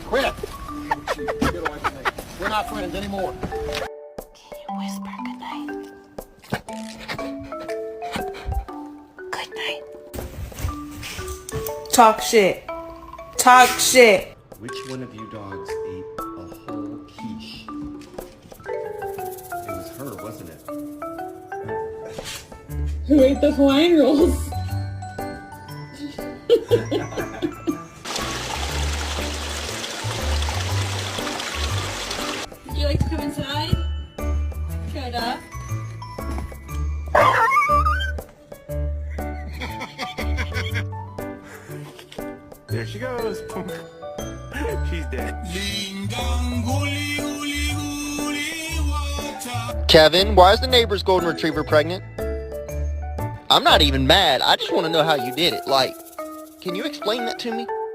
Quit! We're not friends anymore. Can you whisper goodnight? Good night. Talk shit. Talk shit. Which one of you dogs ate a whole quiche? It was her, wasn't it? Who ate the Hawaiian rolls? Would you like to come inside? Shut up. There she goes. She's dead. Kevin, why is the neighbor's golden retriever pregnant? I'm not even mad. I just want to know how you did it. Like, can you explain that to me?